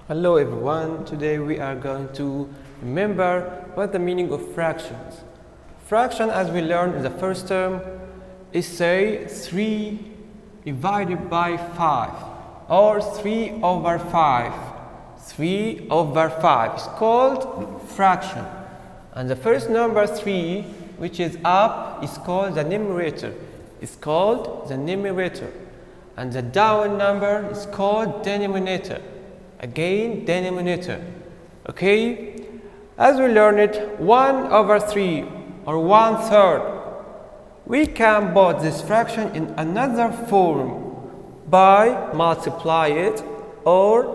Hello everyone, today we are going to remember what the meaning of fractions. Fraction, as we learned in the first term, is say 3 divided by 5 or 3 over 5. 3 over 5 is called fraction. And the first number 3, which is up, is called the numerator. It's called the numerator. And the down number is called denominator. Again, denominator. Okay? As we learned it, 1 over 3 or 1/3. We can put this fraction in another form by multiply it or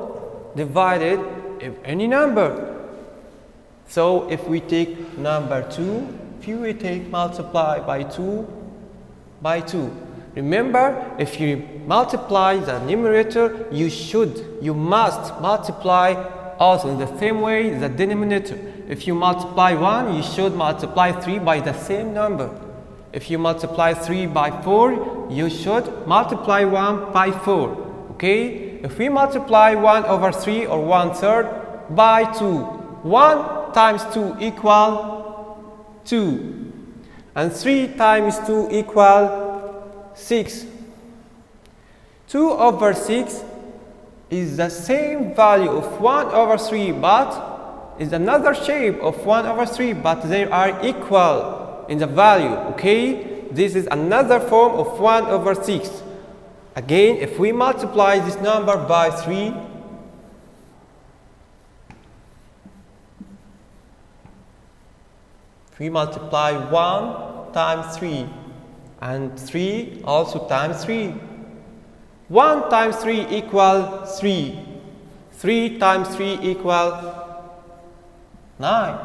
divide it with any number. So if we take number 2, if we take multiply by 2 by 2. Remember, if you multiply the numerator, you must multiply also in the same way the denominator. If you multiply 1, you should multiply 3 by the same number. If you multiply 3 by 4, you should multiply 1 by 4. Okay? If we multiply 1 over 3 or 1/3 by 2, 1 times 2 equal 2. And 3 times 2 equal 6. 2 over 6 is the same value of 1 over 3, but is another shape of 1 over 3, but they are equal in the value. Okay? This is another form of 1 over 6. Again, if we multiply this number by 3, if we multiply 1 times 3, and 3 also times 3. 1 times 3 equal 3. 3 times 3 equal 9.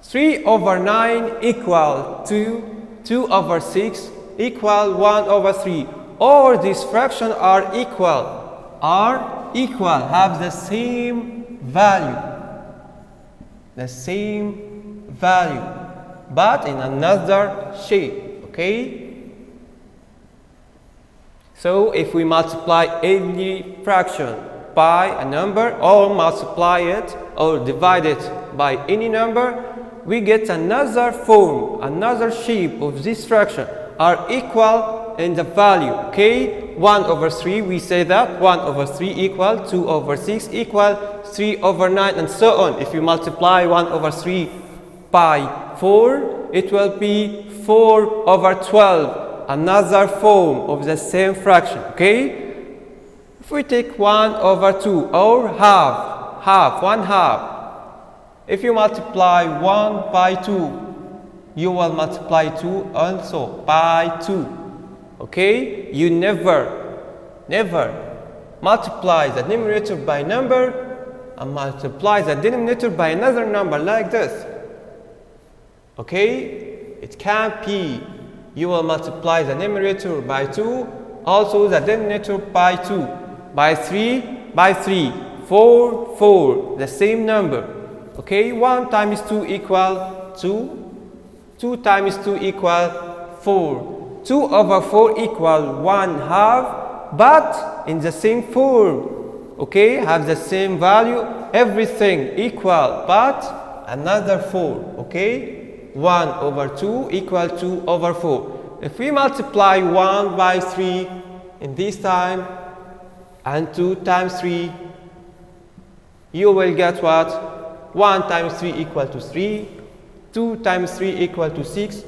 3 over 9 equal 2. 2 over 6 equal 1 over 3. All these fractions are equal, have the same value. The same value, but in another shape. Okay? So if we multiply any fraction by a number or multiply it or divide it by any number, we get another form, another shape of this fraction are equal in the value. Okay? 1 over 3, we say that 1 over 3 equal 2 over 6 equal 3 over 9 and so on. If you multiply 1 over 3 by 4, it will be 4 over 12. Another form of the same fraction. Okay? If we take 1 over 2 or half, 1/2. If you multiply 1 by 2, you will multiply 2 also by 2. Okay? You never multiply the numerator by number and multiply the denominator by another number like this. Okay? It can't be. You will multiply the numerator by 2, also the denominator by 2, by 3, by 3, 4, 4, the same number. Okay, 1 times 2 equal 2, 2 times 2 equal 4, 2 over 4 equal 1/2, but in the same form. Okay, have the same value, everything equal, but another form. Okay? 1 over 2 equal 2 over 4. If we multiply 1 by 3 in this time and 2 times 3, you will get what? 1 times 3 equal to 3, 2 times 3 equal to 6,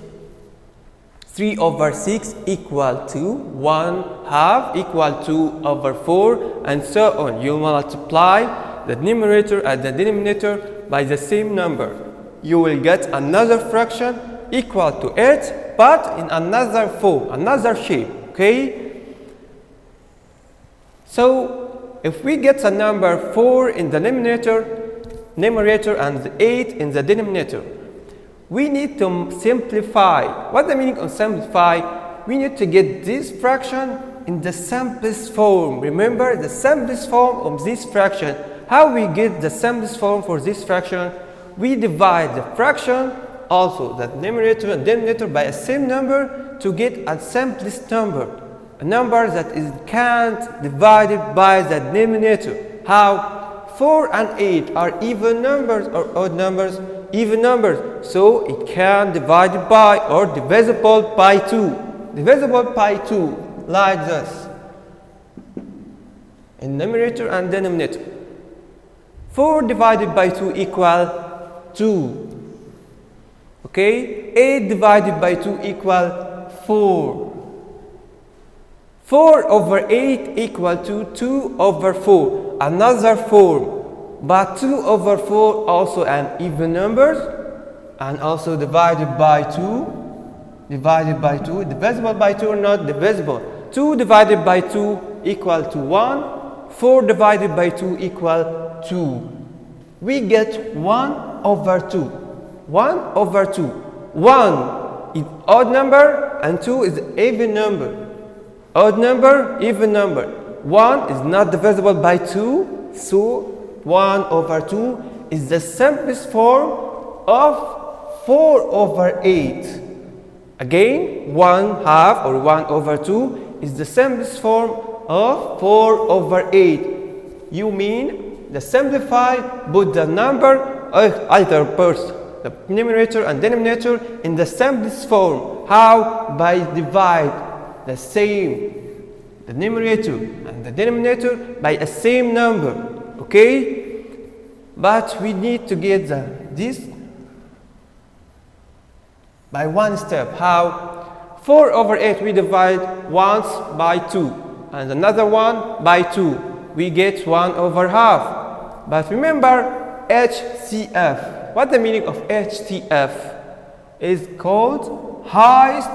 3 over 6 equal to 1/2 equal 2 over 4, and so on. You multiply the numerator and the denominator by the same number. You will get another fraction equal to it, but in another form, another shape. Okay? So if we get a number 4 in the numerator and 8 in the denominator, we need to simplify. What the meaning of simplify? We need to get this fraction in the simplest form. Remember the simplest form of this fraction. How we get the simplest form for this fraction? We divide the fraction, also the numerator and denominator, by a same number to get a simplest number. A number that is can't divided by the denominator. How? 4 and 8 are even numbers or odd numbers? Even numbers. So it can divide by or divisible by 2. Divisible by 2, like this. In numerator and denominator. 4 divided by 2 equal 2. Okay? 8 divided by 2 equal 4. 4 over 8 equal to 2 over 4. Another form. But 2 over 4 also an even number and also divided by 2. Divided by 2. Divisible by 2 or not divisible. 2 divided by 2 equal to 1. 4 divided by 2 equal 2. We get 1 over 2. 1 over 2. 1 is odd number and 2 is even number. Odd number, even number. 1 is not divisible by 2, so 1 over 2 is the simplest form of 4 over 8. Again, 1 half or 1 over 2 is the simplest form of 4 over 8. You mean the simplify, put the number either first the numerator and denominator in the simplest form. How? By divide the same, the numerator and the denominator by a same number. Okay? But we need to get this by one step. How? 4 over 8 we divide once by 2 and another one by 2. We get 1 over half. But remember HCF. What the meaning of HCF? Is called highest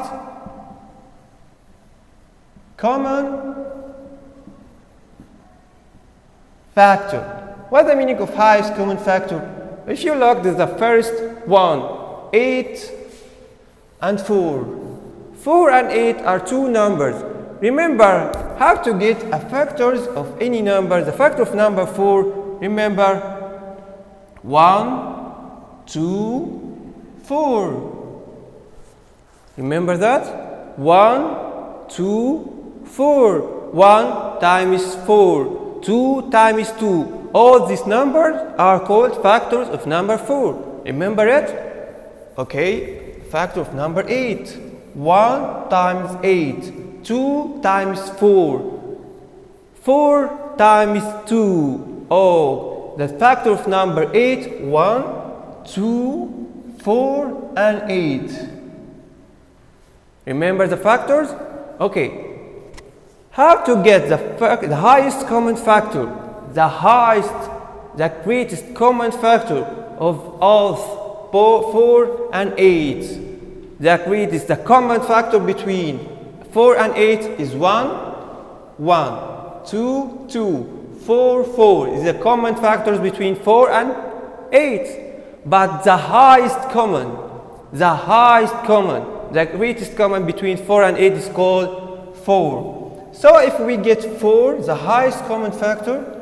common factor. What the meaning of highest common factor? If you look, this is the first one, 8 and 4. 4 and 8 are two numbers. Remember how to get a factors of any number. The factor of number 4, remember 1, 2, 4. Remember that? 1, 2, 4. 1 times 4. 2 times 2. All these numbers are called factors of number 4. Remember it? Okay. Factor of number 8. 1 times 8. 2 times 4. 4 times 2. Oh, the factor of number 8. 1, 2, 4, and 8. Remember the factors? Okay. How to get the highest common factor? The greatest common factor of all 4 and 8. The common factor between 4 and 8 is 1, 1, 2, 2, 4, 4 is the common factors between 4 and 8. But the greatest common between 4 and 8 is called 4. So if we get 4, the highest common factor,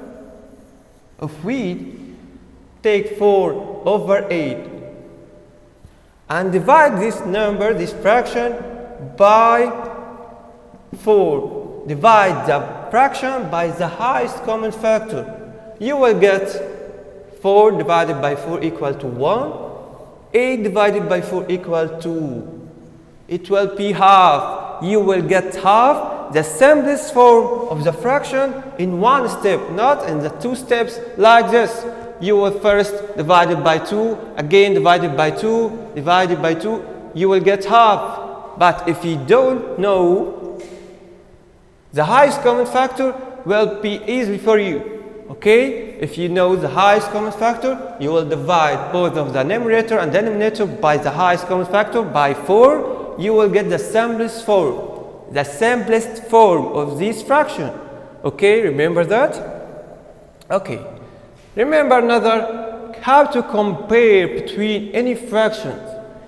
if we take 4 over 8 and divide this number, this fraction, by 4, divide the fraction by the highest common factor, you will get 4 divided by 4 equal to 1, 8 divided by 4 equal to, it will be half. You will get half, the simplest form of the fraction in one step, not in the two steps like this. You will first divide it by 2, again divided by 2, divided by 2, you will get half. But if you don't know, the highest common factor will be easy for you. Okay? If you know the highest common factor, you will divide both of the numerator and denominator by the highest common factor by 4. You will get the simplest form of this fraction. Okay, remember that? Okay, remember another, how to compare between any fractions,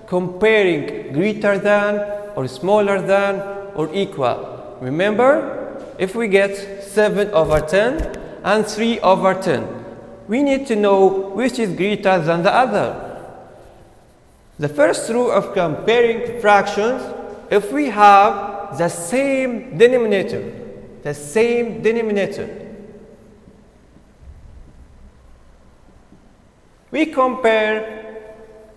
comparing greater than or smaller than or equal. Remember, if we get 7 over 10 and 3 over 10, we need to know which is greater than the other. The first rule of comparing fractions, if we have the same denominator, We compare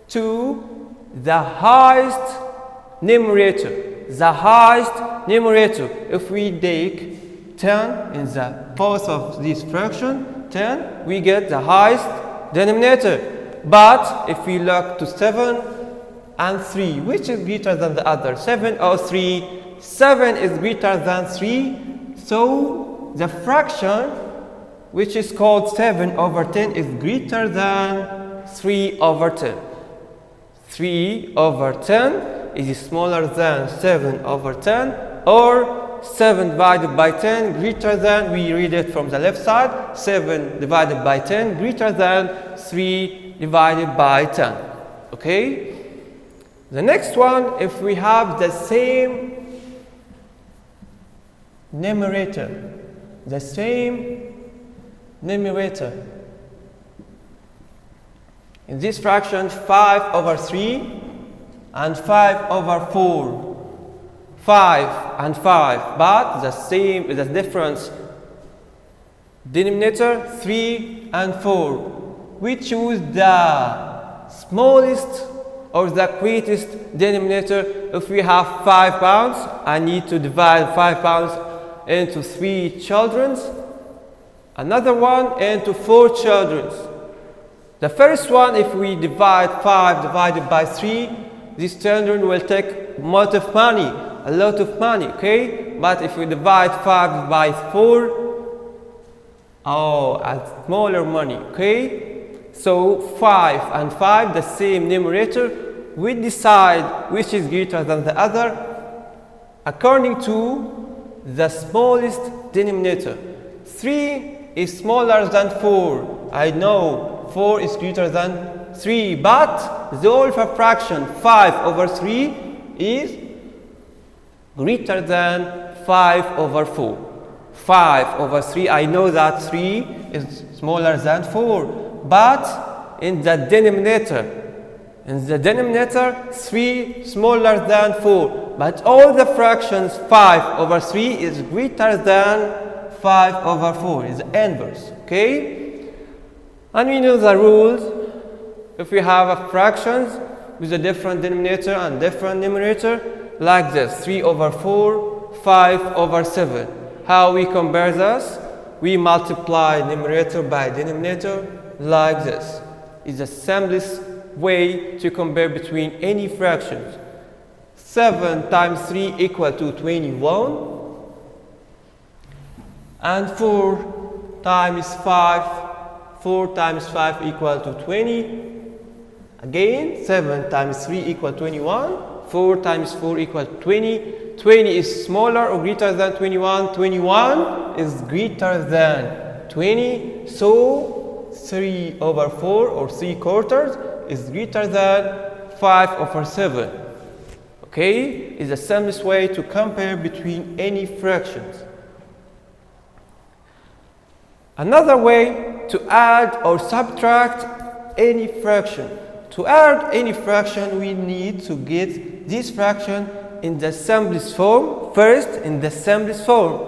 to the highest numerator. The highest numerator. If we take 10 in the both of this fraction, 10, we get the highest denominator. But if we look to 7 and 3, which is greater than the other? 7 or 3? 7 is greater than 3. So the fraction, which is called 7 over 10, is greater than 3 over 10. 3 over 10 is smaller than 7 over 10, or 7 divided by 10 greater than, we read it from the left side, 7 divided by 10 greater than 3 divided by 10. Okay? The next one, if we have the same numerator, the same numerator. In this fraction, 5 over 3 and 5 over 4. 5 and 5, but the difference denominator 3 and 4. We choose the smallest or the greatest denominator. If we have 5 pounds, I need to divide 5 pounds into 3 children, another one into 4 children. The first one, if we divide 5 divided by 3, these children will take a lot of money, okay? But if we divide 5 by 4, a smaller money, okay? So 5 and 5, the same numerator. We decide which is greater than the other according to the smallest denominator. 3 is smaller than 4. I know 4 is greater than 3, but the whole fraction 5 over 3 is greater than 5 over 4. 5 over 3, I know that 3 is smaller than 4, but in the denominator, 3 smaller than 4, but all the fractions 5 over 3 is greater than 5 over 4, is the inverse, okay? And we know the rules. If we have a fractions with a different denominator and different numerator, like this, 3 over 4, 5 over 7. How we compare this? We multiply numerator by denominator like this. It's the simplest way to compare between any fractions. 7 times 3 equal to 21, and 4 times 5 equal to 20. Again, 7 times 3 equal 21, 4 times 4 equal 20. 20 is smaller or greater than 21. 21 is greater than 20. So 3 over 4 or 3 quarters is greater than 5 over 7. Okay, it's the simplest way to compare between any fractions. Another way to add or subtract any fraction. To add any fraction, we need to get this fraction in the simplest form. First, in the simplest form.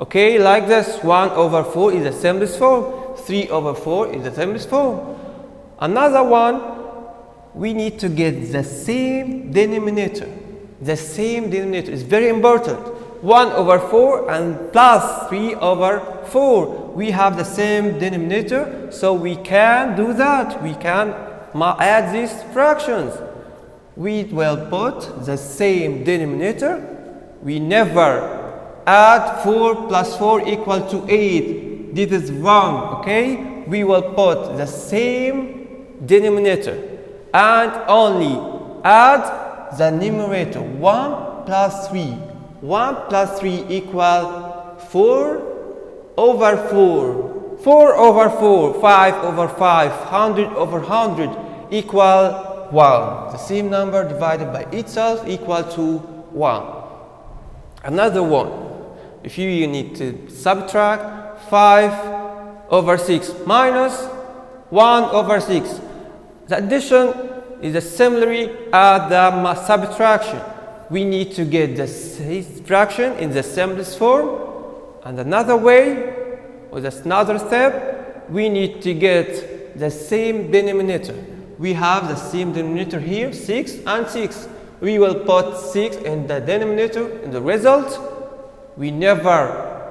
Okay, like this, 1 over 4 is the simplest form. 3 over 4 is the simplest form. Another one, we need to get the same denominator. The same denominator is very important. 1 over 4 and plus 3 over 4. We have the same denominator, so we can do that. We can add these fractions. We will put the same denominator. We never add 4 plus 4 equal to 8. This is wrong, okay? We will put the same denominator and only add the numerator 1 plus 3. 1 plus 3 equal 4 over 4. 4 over 4, 5 over 5, 100 over 100 equal 1. The same number divided by itself equal to 1. Another one, if you need to subtract 5 over 6 minus 1 over 6. The addition is similarly at the subtraction. We need to get the fraction in the simplest form. And another way, or another step, we need to get the same denominator. We have the same denominator here, 6 and 6. We will put 6 in the denominator in the result. We never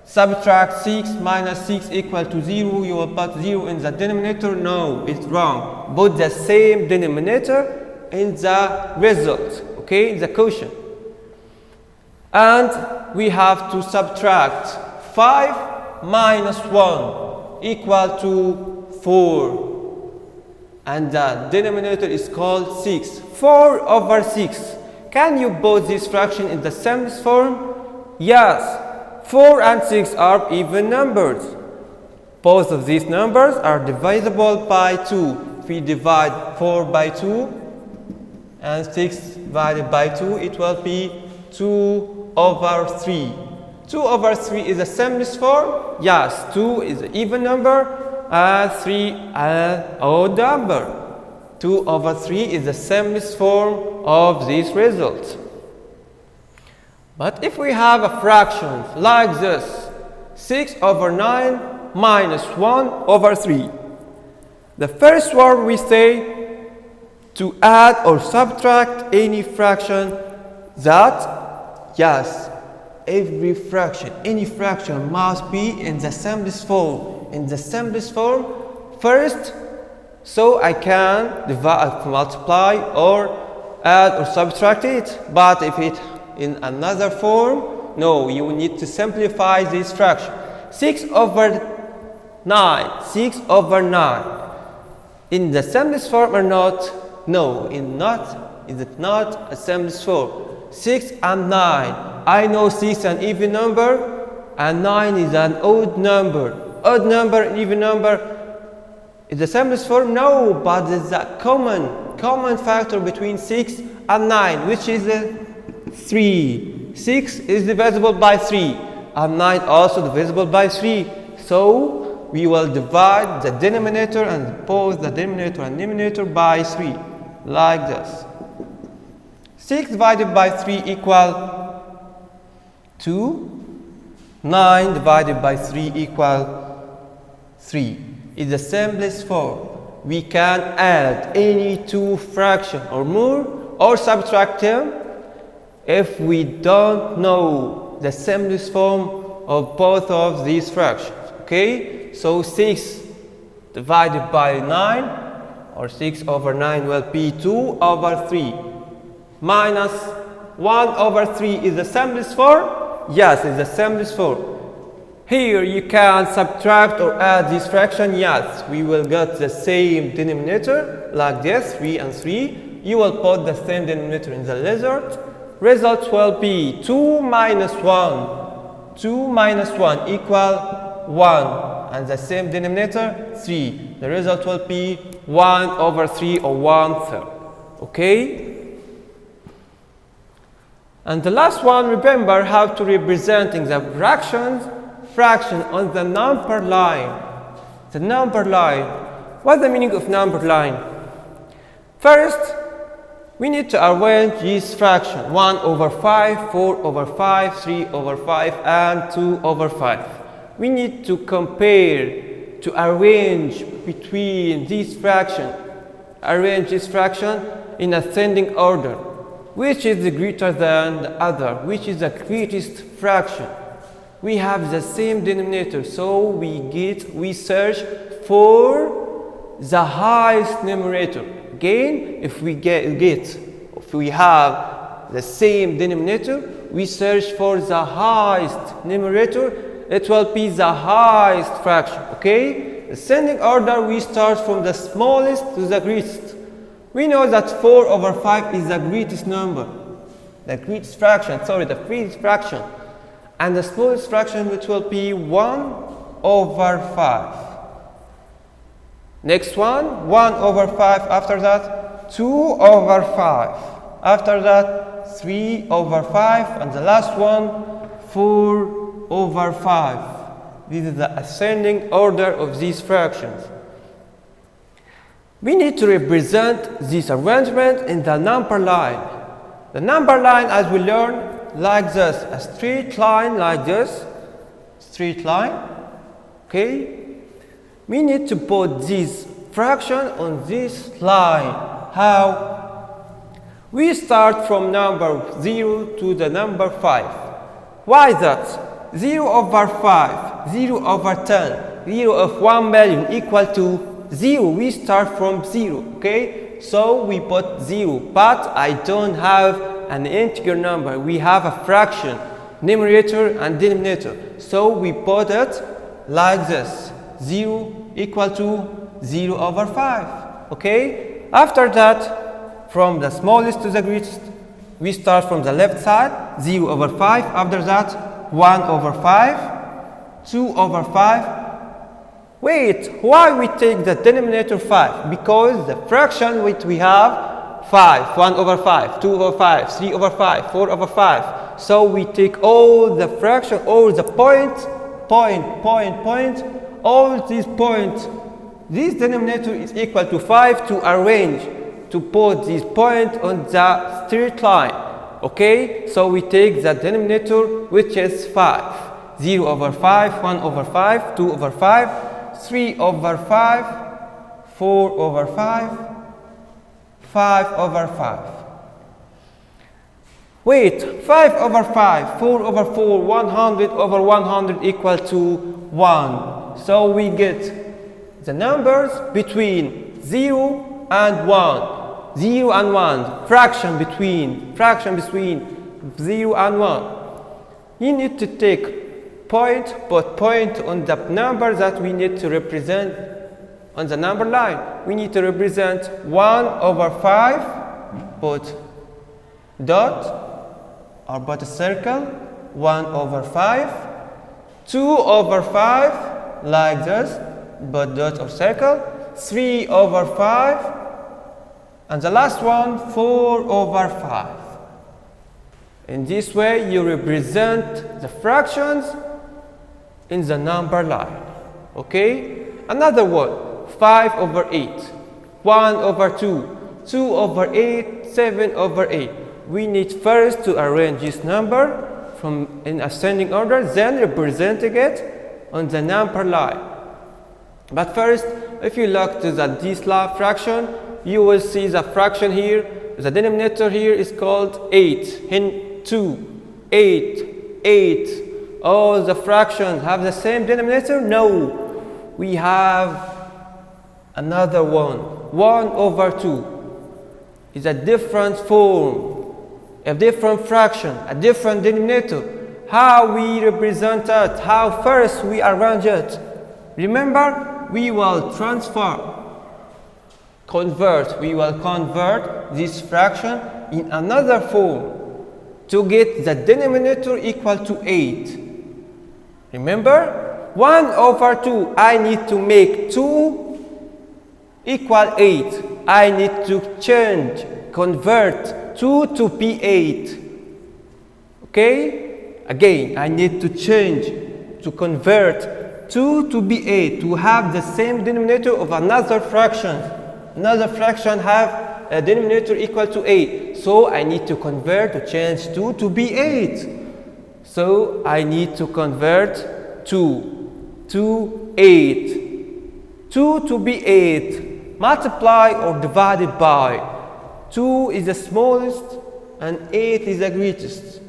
subtract 6 minus 6 equal to 0. You will put 0 in the denominator. No, it's wrong. Put the same denominator in the result, okay, in the quotient. And we have to subtract 5 minus 1 equal to 4. And the denominator is called 6. 4 over 6. Can you put this fraction in the simplest form? Yes. 4 and 6 are even numbers. Both of these numbers are divisible by 2. If we divide 4 by 2 and 6 divided by 2, it will be 2 over 3. 2 over 3 is the simplest form. Yes, 2 is an even number and 3 an odd number. 2 over 3 is the simplest form of this result. But if we have a fraction like this, 6 over 9 minus 1 over 3. The first one we say to add or subtract any fraction that, yes, every fraction, any fraction must be in the simplest form. In the simplest form, first, so I can divide, multiply or add or subtract it. But if it in another form, no, you need to simplify this fraction. 6 over 9, 6 over 9. In the simplest form or not? No, is it not a simplest form? 6 and 9. I know 6 is an even number and 9 is an odd number. Odd number and even number. Is the simplest form? No, but there's a common factor between 6 and 9, which is 3. 6 is divisible by 3 and 9 also divisible by 3. So we will divide the denominator and both the denominator and numerator by 3 like this. 6 divided by 3 equal 2. 9 divided by 3 equal 3. Is the simplest form. We can add any two fractions or more or subtract them if we don't know the simplest form of both of these fractions. Okay, so 6 divided by 9 or 6 over 9 will be 2 over 3 minus 1 over 3 is the simplest form. Yes, it's the simplest form. Here you can subtract or add this fraction. Yes, we will get the same denominator like this, 3 and 3. You will put the same denominator in the result. Result will be 2 minus 1. 2 minus 1 equal 1. And the same denominator, 3. The result will be 1 over 3 or 1/3. Okay? And the last one, remember how to representing the fraction on the number line. The number line. What's the meaning of number line? First, we need to arrange this fraction. 1 over 5, 4 over 5, 3 over 5, and 2 over 5. We need to compare, to arrange between these fractions. Arrange this fraction in ascending order. Which is the greater than the other? Which is the greatest fraction? We have the same denominator, so we search for the highest numerator. Again, if we have the same denominator, we search for the highest numerator. It will be the highest fraction. Okay, ascending order, we start from the smallest to the greatest. We know that 4 over 5 is the greatest number, the greatest fraction. Sorry, the greatest fraction. And the smallest fraction, which will be 1 over 5. Next one, 1 over 5. After that, 2 over 5. After that, 3 over 5. And the last one, 4 over 5. This is the ascending order of these fractions. We need to represent this arrangement in the number line. The number line, as we learned, like this, a straight line like this, straight line, okay? We need to put this fraction on this line. How? We start from number 0 to the number 5. Why that? 0 over 5, 0 over 10, 0 of 1 million equal to 0. We start from 0, okay? So we put 0, but I don't have an integer number. We have a fraction, numerator and denominator. So we put it like this. 0 equal to 0 over 5, okay? After that, from the smallest to the greatest, we start from the left side, 0 over 5. After that, 1 over 5, 2 over 5. Wait, why we take the denominator 5? Because the fraction which we have 5, 1 over 5, 2 over 5, 3 over 5, 4 over 5. So we take all the fraction, all the points, all these points. This denominator is equal to 5 to arrange, to put this point on the straight line. Okay, so we take the denominator which is 5. 0 over 5, 1 over 5, 2 over 5, 3 over 5, 4 over 5, 5 over 5. Wait, 5 over 5, 4 over 4, 100 over 100 equal to 1. So we get the numbers between 0 and 1. 0 and 1, fraction between 0 and 1. You need to take put point on the number that we need to represent on the number line. We need to represent 1 over 5, put dot or put a circle, 1 over 5, 2 over 5, like this, but dot or circle, 3 over 5, and the last one, 4 over 5. In this way, you represent the fractions in the number line. Okay? Another one, 5 over 8, 1 over 2, 2 over 8, 7 over 8. We need first to arrange this number from in ascending order, then representing it on the number line. But first, if you look to this fraction, you will see the fraction here. The denominator here is called 8. In 2, 8, 8. All the fractions have the same denominator? No. We have another one. 1 over 2 is a different form, a different fraction, a different denominator. How we represent it? How first we arrange it? Remember, we will convert this fraction in another form to get the denominator equal to 8. Remember, 1 over 2, I need to make 2 equal 8. I need to convert 2 to be 8. Okay? Again, I need to convert 2 to be 8, to have the same denominator of another fraction. Another fraction have a denominator equal to 8. So I need to change 2 to be 8. So I need to convert 2 to 8. 2 to be 8. Multiply or divided by. 2 is the smallest and 8 is the greatest.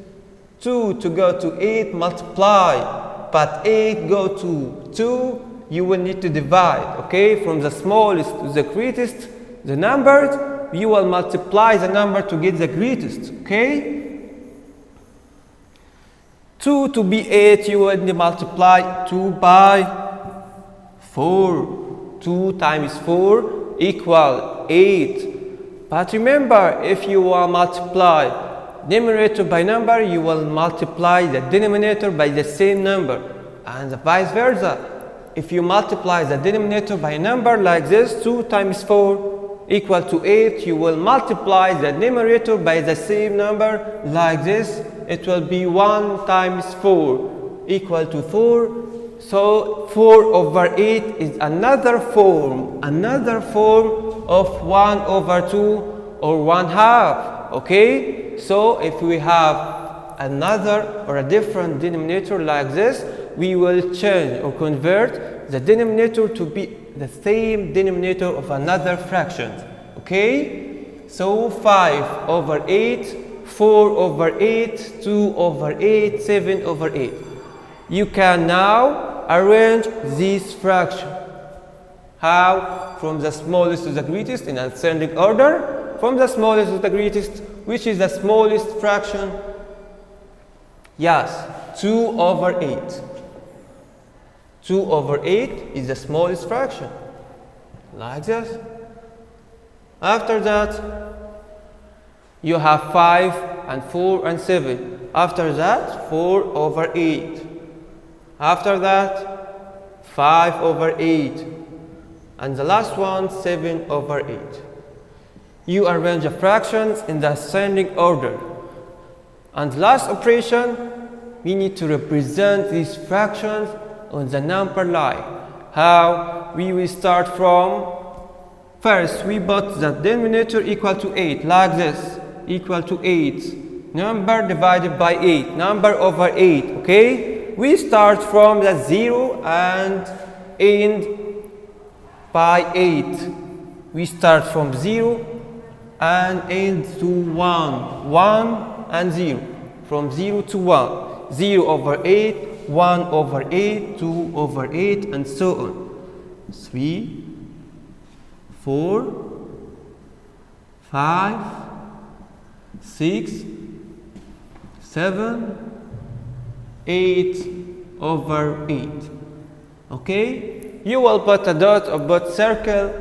2 to go to 8 multiply, but 8 go to 2. You will need to divide, okay? From the smallest to the greatest, the numbers, you will multiply the number to get the greatest, okay? 2 to be 8, you will multiply 2 by 4. 2 times 4 equal 8. But remember, if you will multiply numerator by number, you will multiply the denominator by the same number, and vice versa. If you multiply the denominator by a number like this, 2 times 4 equal to 8, you will multiply the numerator by the same number like this. It will be 1 times 4 equal to 4. So 4 over 8 is another form of 1 over 2 or 1/2. Okay? So if we have another or a different denominator like this, we will change or convert the denominator to be the same denominator of another fraction. Okay? So 5 over 8, 4 over 8, 2 over 8, 7 over 8. You can now arrange this fraction. How? From the smallest to the greatest in ascending order. From the smallest to the greatest, which is the smallest fraction? Yes, 2 over 8. 2 over 8 is the smallest fraction. Like this. After that, you have 5 and 4 and 7. After that, 4 over 8. After that, 5 over 8. And the last one, 7 over 8. You arrange the fractions in the ascending order. And last operation, we need to represent these fractions on the number line. How? We will start from, first we put the denominator equal to 8, like this, equal to 8. Number divided by 8, number over 8, okay? We start from the 0 and end by 8. We start from 0 and end to 1. 1 and 0. From 0 to 1. 0 over 8, 1 over 8, 2 over 8, and so on. 3, 4, 5, 6, 7, 8 over 8. Okay? You will put a dot or put circle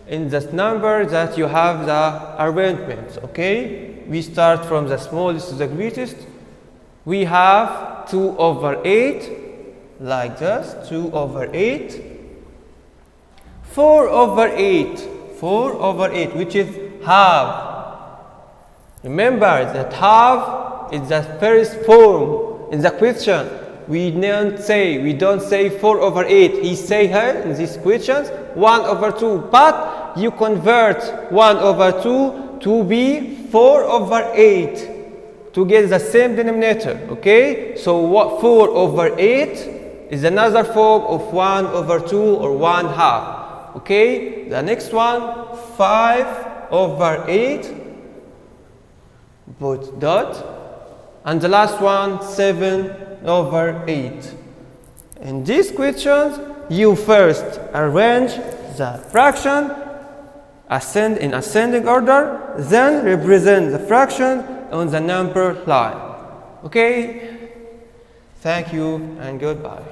in this number that you have the arrangement. Okay? We start from the smallest to the greatest. We have 2 over 8, like this, 2 over 8. 4 over 8, 4 over 8, which is half. Remember that half is the first form in the question. We don't say 4 over 8. He say here in these questions 1 over 2. But you convert 1 over 2 to be 4 over 8 to get the same denominator. Okay? So what 4 over 8 is another form of 1 over 2 or 1 half. Okay? The next one, 5 over 8. Put dot. And the last one, 7 over 8. In these questions, you first arrange the fraction in ascending order, then represent the fraction on the number line. Okay? Thank you and goodbye.